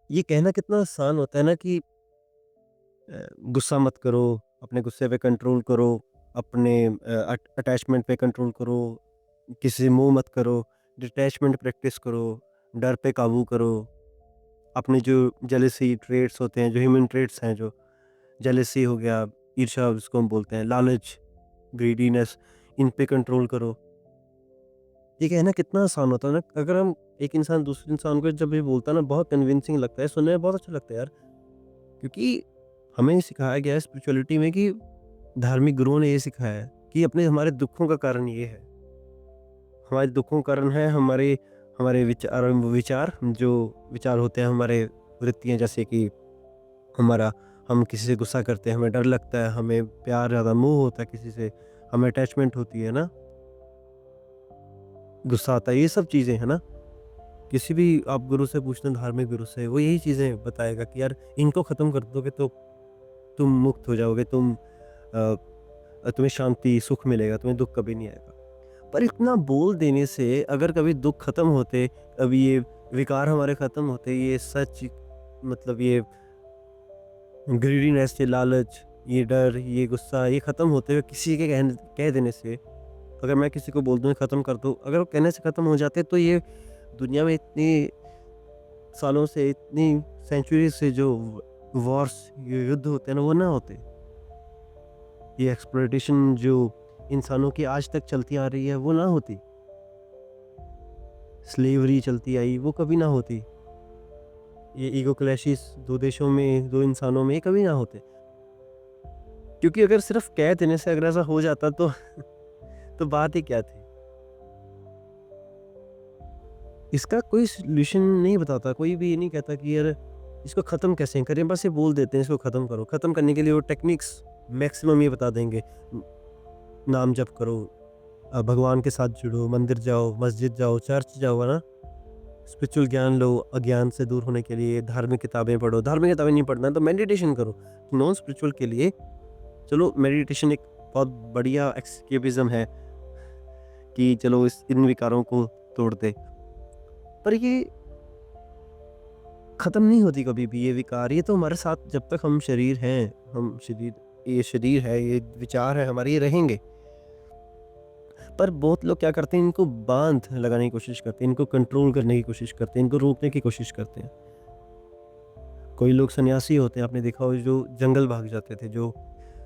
ये कहना कितना आसान होता है ना कि गुस्सा मत करो, अपने गुस्से पे कंट्रोल करो, अपने अटैचमेंट पे कंट्रोल करो, किसी से मुँह मत करो, डिटैचमेंट प्रैक्टिस करो, डर पे काबू करो, अपने जो जेलसी ट्रेट्स होते हैं, जो ह्यूमन ट्रेट्स हैं, जो जेलसी हो गया, ईर्ष्या जिसको हम बोलते हैं, लालच, ग्रीडीनेस, इन पे कंट्रोल करो। ये कहना कितना आसान होता है ना, अगर हम एक इंसान दूसरे इंसान को जब ये बोलता है ना, बहुत कन्विंसिंग लगता है, सुनने में बहुत अच्छा लगता है यार। क्योंकि हमें सिखाया गया है स्पिरिचुअलिटी में कि धार्मिक गुरुओं ने ये सिखाया है कि अपने हमारे दुखों का कारण ये है। हमारे दुखों का कारण है हमारे हमारे विचार जो विचार होते हैं, हमारे वृत्तियाँ, जैसे कि हमारा हम किसी से गुस्सा करते हैं, हमें डर लगता है, हमें प्यार ज़्यादा मोह होता है किसी से, हमें अटैचमेंट होती है ना, गुस्सा आता है, ये सब चीज़ें हैं ना। किसी भी आप गुरु से पूछना, धार्मिक गुरु से, वो यही चीज़ें बताएगा कि यार इनको ख़त्म कर दोगे तो तुम मुक्त हो जाओगे, तुम्हें शांति, सुख मिलेगा, तुम्हें दुःख कभी नहीं आएगा। पर इतना बोल देने से अगर कभी दुःख खत्म होते, कभी ये विकार हमारे खत्म होते, ये सच, मतलब ये ग्रीडीनेस, ये लालच, ये डर, ये गुस्सा, ये खत्म होते हुए किसी के कह देने से, अगर मैं किसी को बोल दूँ खत्म कर दो, अगर वो कहने से खत्म हो जाते तो ये दुनिया में इतनी सालों से, इतनी सेंचुरी से जो वॉर्स, ये युद्ध होते हैं ना, वो ना होते। ये एक्सप्लॉयटेशन जो इंसानों की आज तक चलती आ रही है, वो ना होती। स्लेवरी चलती आई, वो कभी ना होती। ये ईगो क्लैशेस 2 देशों में, 2 इंसानों में, ये कभी ना होते। क्योंकि अगर सिर्फ़ कह देने से अगर ऐसा हो जाता तो तो बात ही क्या थी? इसका कोई सॉल्यूशन नहीं बताता, कोई भी ये नहीं कहता कि यार इसको ख़त्म कैसे करें? बस ये बोल देते हैं इसको ख़त्म करो। ख़त्म करने के लिए वो टेक्निक्स मैक्सिमम ये बता देंगे। नाम जप करो, भगवान के साथ जुड़ो, मंदिर जाओ, मस्जिद जाओ, चर्च जाओ, है ना? स्पिरिचुअल ज्ञान लो, अज्ञान से दूर होने के लिए धार्मिक किताबें पढ़ो। धार्मिक किताबें नहीं पढ़ना तो मेडिटेशन करो। नॉन स्पिरिचुअल के लिए चलो, मेडिटेशन एक बहुत बढ़िया एस्केपिज़्म है कि चलो इस इन विकारों को तोड़ दे। पर ये ख़त्म नहीं होती कभी भी, ये विकार, ये तो हमारे साथ जब तक हम शरीर हैं, ये शरीर है, ये विचार है हमारे, ये रहेंगे। पर बहुत लोग क्या करते हैं, इनको बाँध लगाने की कोशिश करते हैं, इनको कंट्रोल करने की कोशिश करते हैं, इनको रोकने की कोशिश करते हैं। कोई लोग सन्यासी होते हैं, आपने देखा हो, जो जंगल भाग जाते थे, जो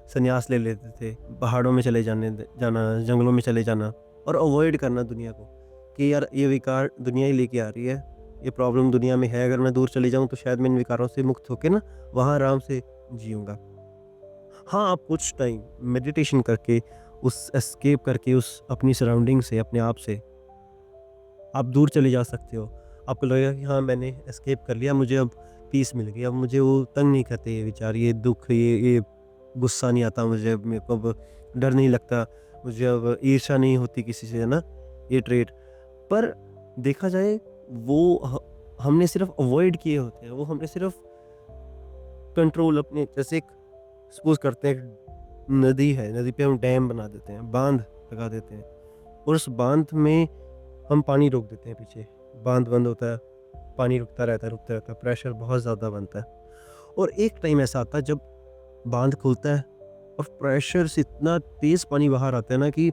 संन्यास ले लेते थे, पहाड़ों में जाना, जंगलों में चले जाना और अवॉइड करना दुनिया को, कि यार ये विकार दुनिया ही लेके आ रही है, ये प्रॉब्लम दुनिया में है, अगर मैं दूर चले जाऊँ तो शायद मैं इन विकारों से मुक्त होके ना वहाँ आराम से जीऊँगा। हाँ, आप कुछ टाइम मेडिटेशन करके, उस एस्केप करके, उस अपनी सराउंडिंग से, अपने आप से आप दूर चले जा सकते हो। आपको लगेगा कि हाँ, मैंने एस्केप कर लिया, मुझे अब पीस मिल गई, अब मुझे वो तंग नहीं करते ये विचार, ये दुःख, ये गुस्सा नहीं आता मुझे, अब मेरे को अब डर नहीं लगता, मुझे अब ईर्ष्या नहीं होती किसी से, है ना? ये ट्रेट। पर देखा जाए, वो हमने सिर्फ़ अवॉइड किए होते हैं, वो हमने सिर्फ़ कंट्रोल अपने, जैसे एक सपोज़ करते हैं, नदी है, नदी पे हम डैम बना देते हैं, बाँध लगा देते हैं और उस बाँध में हम पानी रोक देते हैं पीछे। बाँध बंद होता है, पानी रुकता रहता है, प्रेशर बहुत ज़्यादा बनता है और एक टाइम ऐसा आता है जब बाँध खुलता है और प्रेशर से इतना तेज़ पानी बाहर आता है ना कि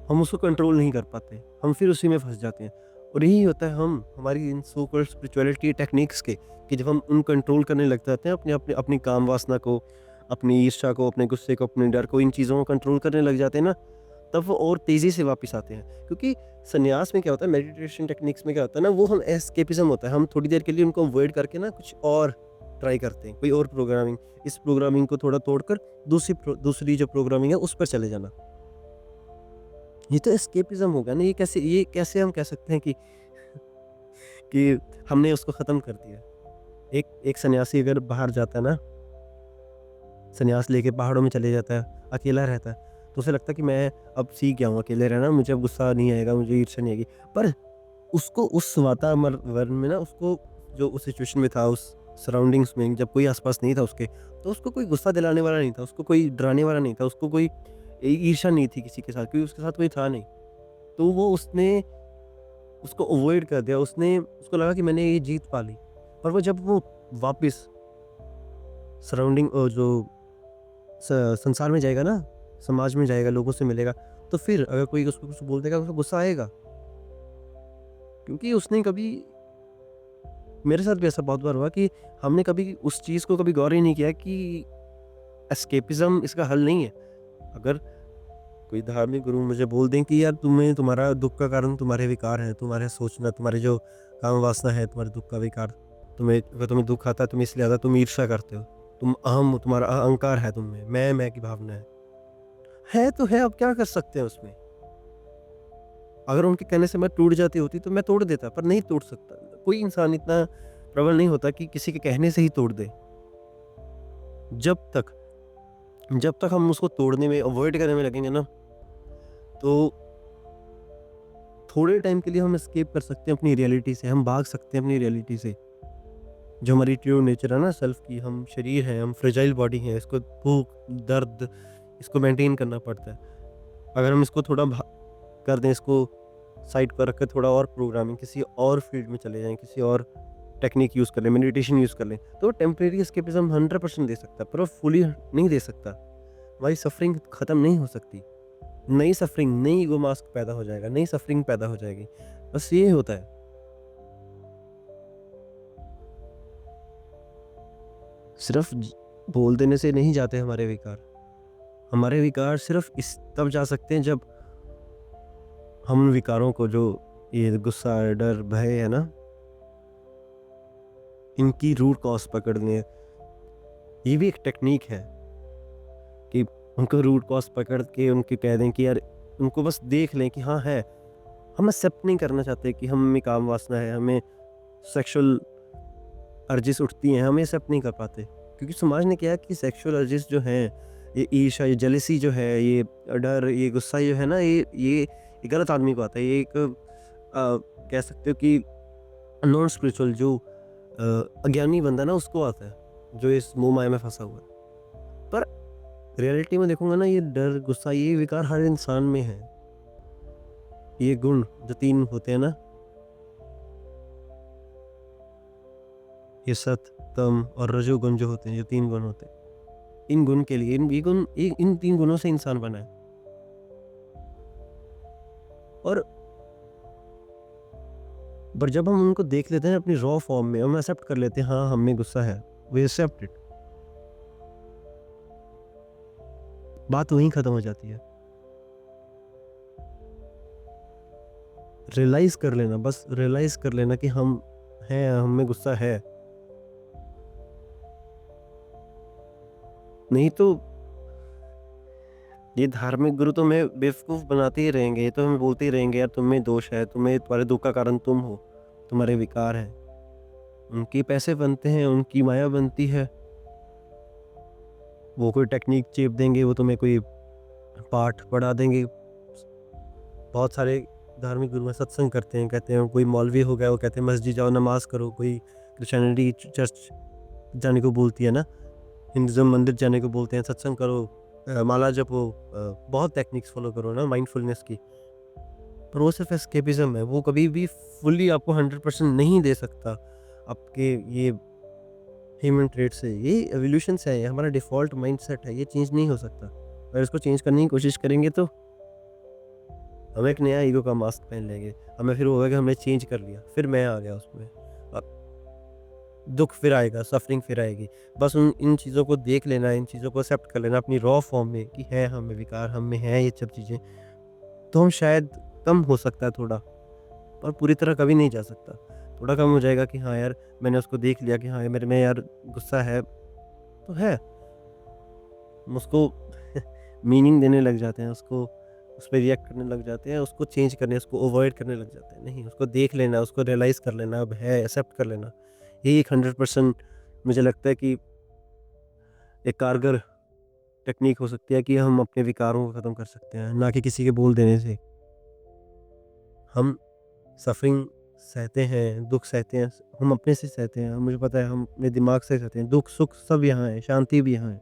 हम उसको कंट्रोल नहीं कर पाते। हम फिर उसी में फँस जाते हैं और यही होता है, हम हमारी इन सो कॉल्ड स्पिरिचुअलिटी टेक्निक्स के, कि जब हम उन कंट्रोल करने लग जाते हैं अपनी काम वासना को, अपनी ईर्ष्या को, अपने गुस्से को, अपने डर को, इन चीज़ों को कंट्रोल करने लग जाते हैं ना, तब वो और तेज़ी से वापस आते हैं। क्योंकि संन्यास में क्या होता है, मेडिटेशन टेक्निक्स में क्या होता है ना, वो हम एस्केपिज़्म होता है। हम थोड़ी देर के लिए उनको अवॉइड करके ना कुछ और ट्राई करते हैं, कोई और प्रोग्रामिंग, इस प्रोग्रामिंग को थोड़ा तोड़कर दूसरी जो प्रोग्रामिंग है उस पर चले जाना। ये तो एस्केपिज़्म हो गया ना, ये कैसे हम कह सकते हैं कि हमने उसको ख़त्म कर दिया। एक एक सन्यासी अगर बाहर जाता है ना, संन्यास लेके पहाड़ों में चले जाता है, अकेला रहता है, तो उसे लगता है कि मैं अब सीख गया हूँ अकेले रहना, मुझे अब गुस्सा नहीं आएगा, मुझे ईर्ष्या नहीं आएगी। पर उसको उस वातावरण में ना, उसको जो उस सिचुएशन में था, उस सराउंडिंग्स में, जब कोई आस-पास नहीं था उसके, तो उसको कोई गुस्सा दिलाने वाला नहीं था, उसको कोई डराने वाला नहीं था, उसको कोई ईर्ष्या नहीं थी किसी के साथ, क्योंकि उसके साथ कोई था नहीं। तो वो उसने उसको अवॉइड कर दिया, उसको लगा कि मैंने ये जीत पा ली। और वो जब वो वापस सराउंडिंग जो संसार में जाएगा ना, समाज में जाएगा, लोगों से मिलेगा, तो फिर अगर कोई उसको कुछ बोल देगा, उसको गुस्सा आएगा, क्योंकि उसने कभी, मेरे साथ भी ऐसा बहुत बार हुआ कि हमने कभी उस चीज़ को कभी गौर ही नहीं किया कि एस्केपिज्म इसका हल नहीं है। अगर कोई धार्मिक गुरु मुझे बोल दें कि यार तुम्हें, तुम्हारा दुख का कारण तुम्हारे विकार हैं, तुम्हारे सोचना, तुम्हारे जो काम वासना है, तुम्हारे दुख का विकार, अगर तुम्हें दुख आता है, तुम इसलिए आता, तुम ईर्ष्या करते हो, तुम अहम हो, तुम्हारा अहंकार है, तुम में मैं की भावना है तो है, अब क्या कर सकते हैं उसमें। अगर उनके कहने से मैं टूट जाती होती तो मैं तोड़ देता, पर नहीं टूट सकता। कोई इंसान इतना प्रबल नहीं होता कि किसी के कहने से ही तोड़ दे। जब तक हम उसको तोड़ने में, अवॉइड करने में लगेंगे ना, तो थोड़े टाइम के लिए हम एस्केप कर सकते हैं अपनी रियलिटी से, हम भाग सकते हैं अपनी रियलिटी से, जो हमारी ट्रू नेचर है ना सेल्फ की। हम शरीर हैं, हम फ्रेजाइल बॉडी हैं, इसको भूख, दर्द, इसको मेंटेन करना पड़ता है। अगर हम इसको थोड़ा कर दें, इसको साइड पर रख कर थोड़ा और प्रोग्रामिंग किसी और फील्ड में चले जाएं, किसी और टेक्निक यूज़ कर लें, मेडिटेशन यूज़ कर लें, तो टेम्परेरी एस्केपिज्म 100% दे सकता है, पर वो फुली नहीं दे सकता। हमारी सफरिंग ख़त्म नहीं हो सकती। नई सफरिंग, नई ईगो मास्क पैदा हो जाएगा, नई सफरिंग पैदा हो जाएगी। बस ये होता है। सिर्फ बोल देने से नहीं जाते हमारे विकार। हमारे विकार सिर्फ इस तब जा सकते हैं जब हम विकारों को, जो ये गुस्सा, डर, भय है ना, इनकी रूट कॉज पकड़ लें। ये भी एक टेक्निक है कि उनको रूट कॉज पकड़ के उनके कह दें कि यार, उनको बस देख लें कि हाँ है। हम एक्सेप्ट नहीं करना चाहते कि हम में काम वासना है, हमें सेक्सुअल अर्जिस उठती हैं, हम एक्सेप्ट नहीं कर पाते, क्योंकि समाज ने किया कि सेक्सुअल अर्जिस जो हैं, ये ईर्ष्या, ये जेलसी जो है, ये डर, ये गुस्सा जो है ना, ये गलत आदमी को आता है। ये एक कह सकते हो कि नॉन स्पिरिचुअल, जो अज्ञानी बंदा ना, उसको आता है, जो इस मोह माया में फंसा हुआ है। पर रियलिटी में देखूंगा ना, ये डर, गुस्सा, ये विकार हर इंसान में है। ये गुण जो 3 होते हैं ना, ये सत, तम और रजोगुण जो होते हैं, जो 3 गुण होते हैं, इन गुण के लिए, इन 3 गुणों से इंसान बना है। और पर जब हम उनको देख लेते हैं अपनी रॉ फॉर्म में, हम एक्सेप्ट कर लेते हैं, हाँ हम में गुस्सा है, वी एक्सेप्ट इट, बात वहीं खत्म हो जाती है। रियलाइज कर लेना, बस रियलाइज कर लेना कि हम हैं, हम में गुस्सा है। नहीं तो ये धार्मिक गुरु तो हमें बेवकूफ़ बनाते ही रहेंगे, ये तो हमें बोलते ही रहेंगे यार तुम में दोष है, तुम्हारे दुख का कारण तुम हो, तुम्हारे विकार हैं। उनके पैसे बनते हैं, उनकी माया बनती है, वो कोई टेक्निक चेप देंगे, वो तुम्हें कोई पाठ पढ़ा देंगे। बहुत सारे धार्मिक गुरु सत्संग करते हैं, कहते हैं, कोई मौलवी हो गया, वो कहते हैं मस्जिद जाओ, नमाज करो, कोई क्रिश्चियनिटी चर्च जाने को बोलती है ना, हिंदुज़्म मंदिर जाने को बोलते हैं, सत्संग करो, माला जपो, बहुत टेक्निक्स फॉलो करो ना माइंडफुलनेस की। पर वो सिर्फ एस्केपिज्म है, वो कभी भी फुल्ली आपको 100% नहीं दे सकता आपके ये ह्यूमन ट्रेट से। ये एवोल्यूशन से है, ये हमारा डिफ़ॉल्ट माइंडसेट है, ये चेंज नहीं हो सकता। अगर इसको चेंज करने की कोशिश करेंगे तो हम एक नया ईगो का मास्क पहन लेंगे, हमें फिर होगा कि हमने चेंज कर लिया, फिर मैं आ गया उसमें, दुख फिर आएगा, सफरिंग फिर आएगी। बस इन चीज़ों को देख लेना, इन चीज़ों को एक्सेप्ट कर लेना अपनी रॉ फॉर्म में कि है हम में विकार, हम में है ये सब चीज़ें, तो हम शायद कम हो सकता है थोड़ा, पर पूरी तरह कभी नहीं जा सकता। थोड़ा कम हो जाएगा कि हाँ यार, मैंने उसको देख लिया कि हाँ मेरे में यार गुस्सा है, तो है। हम उसको मीनिंग देने लग जाते हैं, उसको उस पर रिएक्ट करने लग जाते हैं, उसको चेंज करने, उसको अवॉइड करने लग जाते हैं। नहीं, उसको देख लेना, उसको रियलाइज़ कर लेना, अब है, एक्सेप्ट कर लेना। यही एक 100% मुझे लगता है कि एक कारगर टेक्नीक हो सकती है कि हम अपने विकारों को ख़त्म कर सकते हैं, ना कि किसी के बोल देने से। हम सफ़रिंग सहते हैं, दुःख सहते हैं, हम अपने से सहते हैं, मुझे पता है हम अपने दिमाग से सहते हैं, दुःख-सुख सब यहाँ है, शांति भी यहाँ है।